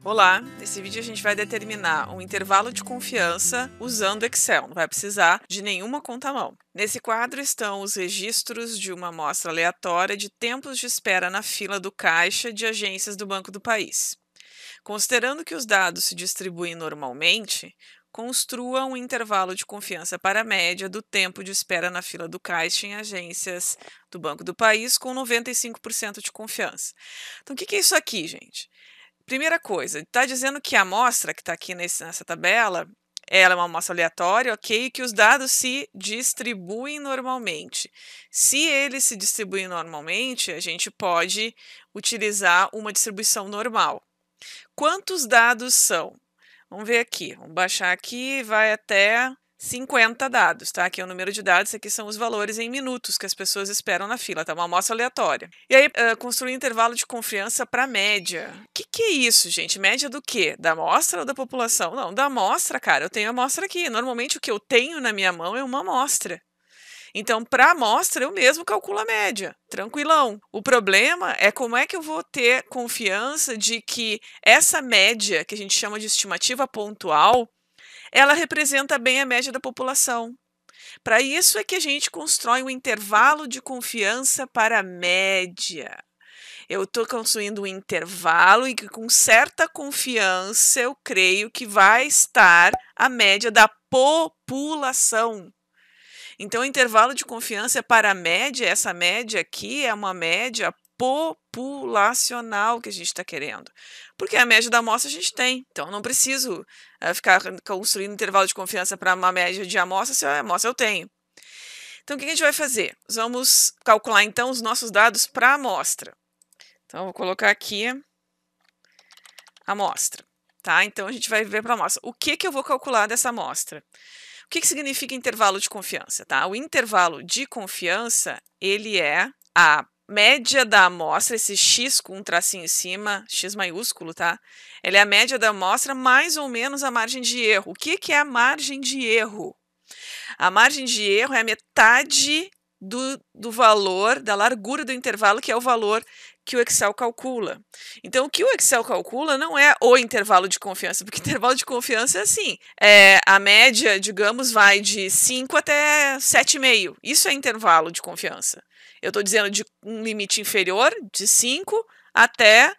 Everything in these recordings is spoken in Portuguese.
Olá, nesse vídeo a gente vai determinar um intervalo de confiança usando Excel, não vai precisar de nenhuma conta à mão. Nesse quadro estão os registros de uma amostra aleatória de tempos de espera na fila do caixa de agências do Banco do País. Considerando que os dados se distribuem normalmente, construa um intervalo de confiança para a média do tempo de espera na fila do caixa em agências do Banco do País com 95% de confiança. Então, o que é isso aqui, gente? Primeira coisa, está dizendo que a amostra que está aqui nessa tabela, ela é uma amostra aleatória, ok? E que os dados se distribuem normalmente. Se eles se distribuem normalmente, a gente pode utilizar uma distribuição normal. Quantos dados são? Vamos ver aqui, vamos baixar aqui, vai até 50 dados, tá? Aqui é o número de dados, aqui são os valores em minutos que as pessoas esperam na fila, tá? Uma amostra aleatória. E aí, construir um intervalo de confiança para média. O que é isso, gente? Média do quê? Da amostra ou da população? Não, da amostra, cara. Eu tenho a amostra aqui. Normalmente o que eu tenho na minha mão é uma amostra. Então, para a amostra, eu mesmo calculo a média, tranquilão. O problema é como é que eu vou ter confiança de que essa média, que a gente chama de estimativa pontual, ela representa bem a média da população. Para isso é que a gente constrói um intervalo de confiança para a média. Eu estou construindo um intervalo e que com certa confiança eu creio que vai estar a média da população. Então, o intervalo de confiança é para a média, essa média aqui é uma média populacional que a gente está querendo. Porque a média da amostra a gente tem, então eu não preciso ficar construindo intervalo de confiança para uma média de amostra, se a amostra eu tenho. Então, o que a gente vai fazer? Nós vamos calcular, então, os nossos dados para a amostra. Então, eu vou colocar aqui amostra, tá? Então, a gente vai ver para a amostra. O que eu vou calcular dessa amostra? O que significa intervalo de confiança, tá? O intervalo de confiança, ele é a média da amostra, esse X com um tracinho em cima, X maiúsculo, tá? Ele é a média da amostra mais ou menos a margem de erro. O que é a margem de erro? A margem de erro é a metade do valor, da largura do intervalo, que é o valor que o Excel calcula. Então, o que o Excel calcula não é o intervalo de confiança, porque intervalo de confiança é assim, a média, digamos, vai de 5 até 7,5. Isso é intervalo de confiança. Eu estou dizendo de um limite inferior, de 5 até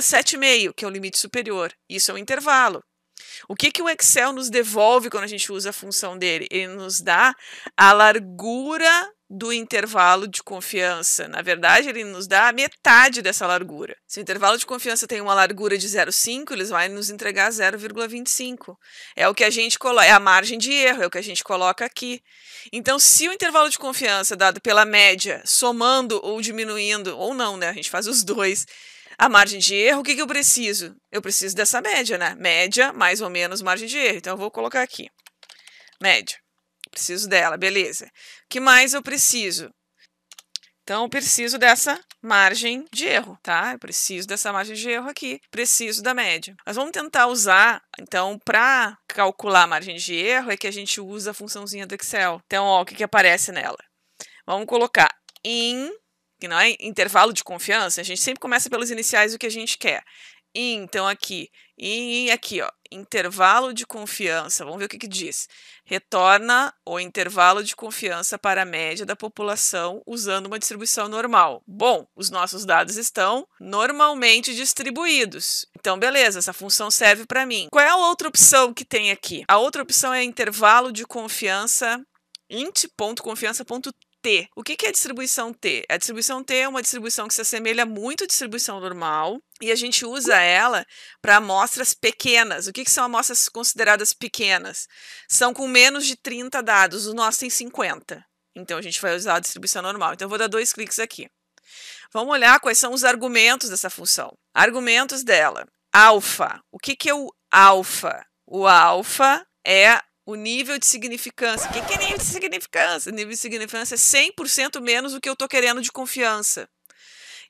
7,5, que é o limite superior. Isso é um intervalo. O que o Excel nos devolve quando a gente usa a função dele? Ele nos dá a largura do intervalo de confiança. Na verdade, ele nos dá a metade dessa largura. Se o intervalo de confiança tem uma largura de 0,5, eles vão nos entregar 0,25. É o que a gente coloca, é a margem de erro, é o que a gente coloca aqui. Então, se o intervalo de confiança dado pela média, somando ou diminuindo, ou não, né? A gente faz os dois. A margem de erro, o que eu preciso? Eu preciso dessa média, né? Média, mais ou menos, margem de erro. Então, eu vou colocar aqui. Média. Preciso dela, beleza. O que mais eu preciso? Então, eu preciso dessa margem de erro, tá? Eu preciso dessa margem de erro aqui. Preciso da média. Nós vamos tentar usar, então, para calcular a margem de erro, é que a gente usa a funçãozinha do Excel. Então, ó, o que aparece nela? Vamos colocar que não é intervalo de confiança, a gente sempre começa pelos iniciais do que a gente quer. Então, aqui, ó, intervalo de confiança, vamos ver o que diz. Retorna o intervalo de confiança para a média da população usando uma distribuição normal. Bom, os nossos dados estão normalmente distribuídos. Então, beleza, essa função serve para mim. Qual é a outra opção que tem aqui? A outra opção é intervalo de confiança, int.confiança.t. O que é a distribuição T? A distribuição T é uma distribuição que se assemelha muito à distribuição normal e a gente usa ela para amostras pequenas. O que são amostras consideradas pequenas? São com menos de 30 dados. O nosso tem 50. Então, a gente vai usar a distribuição normal. Então, eu vou dar 2 cliques aqui. Vamos olhar quais são os argumentos dessa função. Argumentos dela. Alfa. O que é o alfa? O alfa é o nível de significância. O que é nível de significância? O nível de significância é 100% menos do que eu estou querendo de confiança.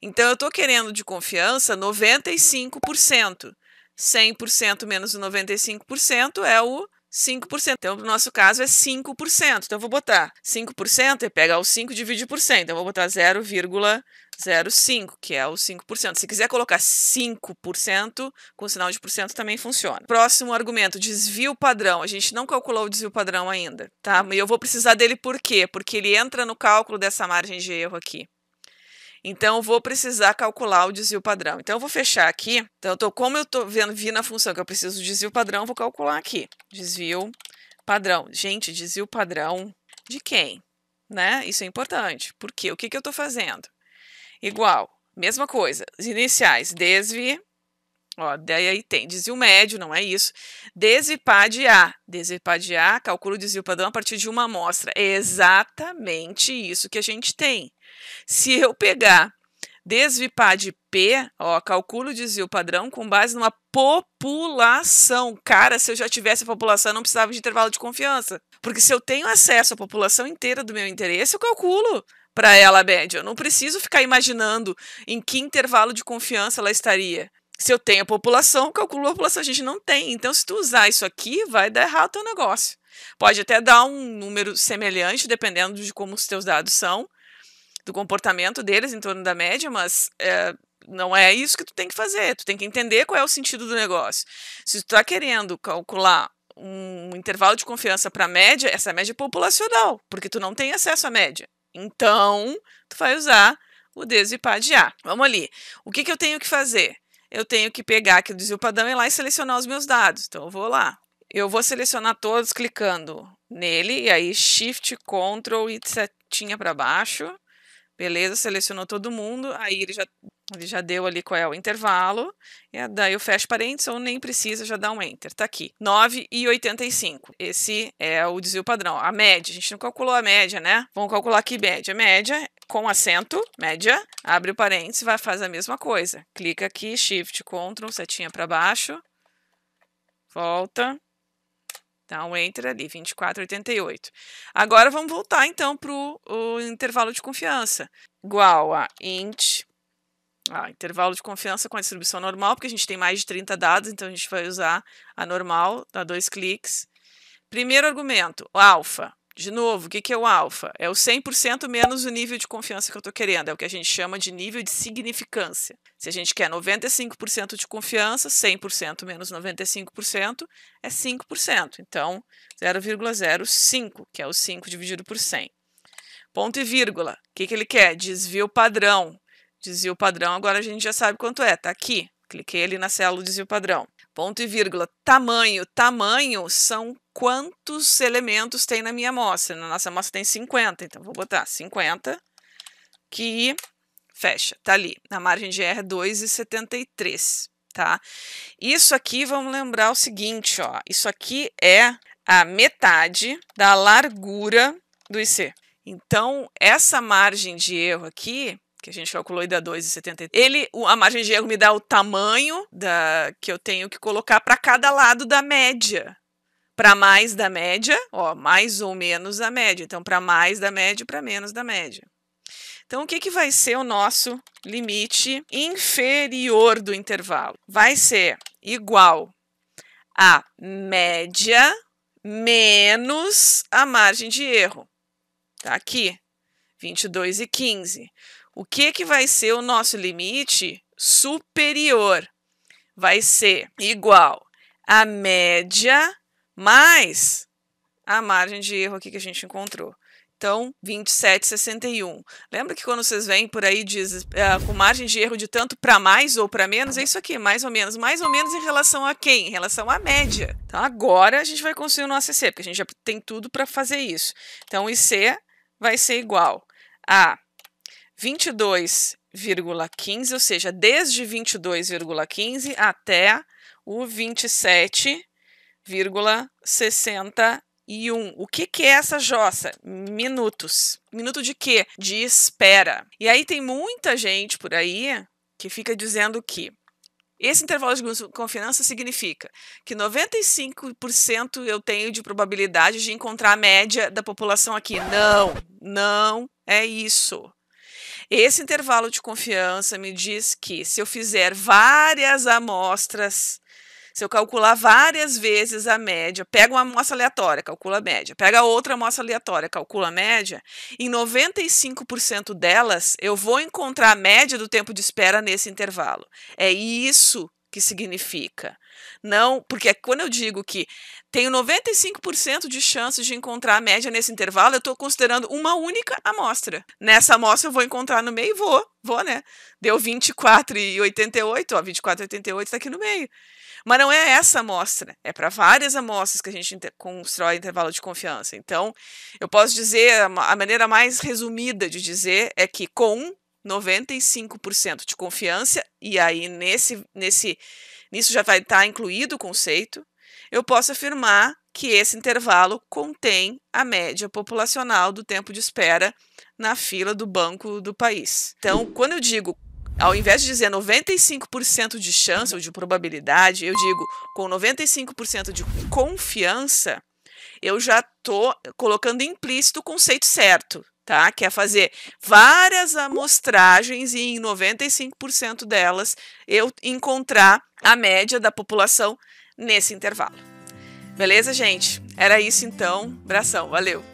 Então, eu estou querendo de confiança 95%. 100% menos o 95% é o 5%. Então, no nosso caso, é 5%. Então, eu vou botar 5% e pegar o 5 e dividir por 100. Então, eu vou botar 0,5. 0,5, que é o 5%. Se quiser colocar 5%, com sinal de porcento também funciona. Próximo argumento, desvio padrão. A gente não calculou o desvio padrão ainda, tá? E eu vou precisar dele por quê? Porque ele entra no cálculo dessa margem de erro aqui. Então, eu vou precisar calcular o desvio padrão. Então, eu vou fechar aqui. Então, como eu vi na função que eu preciso do desvio padrão, eu vou calcular aqui. Desvio padrão. Gente, desvio padrão de quem? Né? Isso é importante. Por quê? O que eu estou fazendo? Igual, mesma coisa, os iniciais, desvi, ó, daí aí tem desvio médio, não é isso, desvipar de A, calculo o desvio padrão a partir de uma amostra, é exatamente isso que a gente tem. Se eu pegar desvipar de P, ó, calculo o desvio padrão com base numa população. Cara, se eu já tivesse a população, eu não precisava de intervalo de confiança, porque se eu tenho acesso à população inteira do meu interesse, eu calculo para ela a média. Eu não preciso ficar imaginando em que intervalo de confiança ela estaria. Se eu tenho a população, calculo a população. A gente não tem. Então, se tu usar isso aqui, vai dar errado o teu negócio. Pode até dar um número semelhante, dependendo de como os teus dados são, do comportamento deles em torno da média, mas não é isso que tu tem que fazer. Tu tem que entender qual é o sentido do negócio. Se tu está querendo calcular um intervalo de confiança para a média, essa média é populacional, porque tu não tem acesso à média. Então, tu vai usar o desvipar de A. Vamos ali. O que eu tenho que fazer? Eu tenho que pegar aqui o desvio padrão e ir lá e selecionar os meus dados. Então, eu vou lá. Eu vou selecionar todos clicando nele, e aí Shift, Ctrl e setinha para baixo. Beleza, selecionou todo mundo, aí ele já deu ali qual é o intervalo, e daí eu fecho parênteses ou nem precisa, já dá um Enter. Tá aqui, 9,85. Esse é o desvio padrão. A média, a gente não calculou a média, né? Vamos calcular aqui média. Média, com acento, média, abre o parênteses, faz a mesma coisa. Clica aqui, Shift, Ctrl, setinha para baixo, volta. Dá um Enter ali, 24,88. Agora vamos voltar então para o intervalo de confiança. Igual a int, intervalo de confiança com a distribuição normal, porque a gente tem mais de 30 dados, então a gente vai usar a normal, dá 2 cliques. Primeiro argumento, o alfa. De novo, o que é o alfa? É o 100% menos o nível de confiança que eu estou querendo. É o que a gente chama de nível de significância. Se a gente quer 95% de confiança, 100% menos 95% é 5%. Então, 0,05, que é o 5 dividido por 100. Ponto e vírgula. O que ele quer? Desvio padrão. Desvio padrão, agora a gente já sabe quanto é. Está aqui. Cliquei ali na célula do desvio padrão. Ponto e vírgula. Tamanho. Tamanho são quantos elementos tem na minha amostra. Na nossa amostra tem 50, então vou botar 50, que fecha. Tá ali. Na margem de erro é 2,73, tá? Isso aqui, vamos lembrar o seguinte, ó. Isso aqui é a metade da largura do IC. Então, essa margem de erro aqui, que a gente calculou e dá 2,73. A margem de erro me dá o tamanho que eu tenho que colocar para cada lado da média. Para mais da média, ó, mais ou menos a média. Então, para mais da média, para menos da média. Então, o que vai ser o nosso limite inferior do intervalo? Vai ser igual a média menos a margem de erro. Tá aqui, 22,15. O que vai ser o nosso limite superior? Vai ser igual a média mais a margem de erro aqui que a gente encontrou. Então, 27,61. Lembra que quando vocês vêm por aí diz com margem de erro de tanto para mais ou para menos? É isso aqui, mais ou menos. Mais ou menos em relação a quem? Em relação à média. Então, agora a gente vai construir o nosso IC, porque a gente já tem tudo para fazer isso. Então, o IC vai ser igual a 22,15, ou seja, desde 22,15 até o 27,61. O que é essa jossa? Minutos. Minuto de quê? De espera. E aí tem muita gente por aí que fica dizendo que esse intervalo de confiança significa que 95% eu tenho de probabilidade de encontrar a média da população aqui. Não é isso. Esse intervalo de confiança me diz que se eu fizer várias amostras Se eu calcular várias vezes a média, pega uma amostra aleatória, calcula a média, pega outra amostra aleatória, calcula a média, em 95% delas eu vou encontrar a média do tempo de espera nesse intervalo. É isso que significa. Não, porque quando eu digo que tenho 95% de chances de encontrar a média nesse intervalo, eu estou considerando uma única amostra. Nessa amostra eu vou encontrar no meio e vou, né? Deu 24,88, ó, 24,88 está aqui no meio. Mas não é essa amostra, é para várias amostras que a gente constrói intervalo de confiança. Então, eu posso dizer, a maneira mais resumida de dizer é que com 95% de confiança, e aí nisso já vai estar incluído o conceito, eu posso afirmar que esse intervalo contém a média populacional do tempo de espera na fila do banco do país. Então, quando eu digo, ao invés de dizer 95% de chance ou de probabilidade, eu digo com 95% de confiança, eu já estou colocando implícito o conceito certo, tá? Que é fazer várias amostragens e em 95% delas eu encontrar a média da população nesse intervalo. Beleza, gente? Era isso então. Abração, valeu!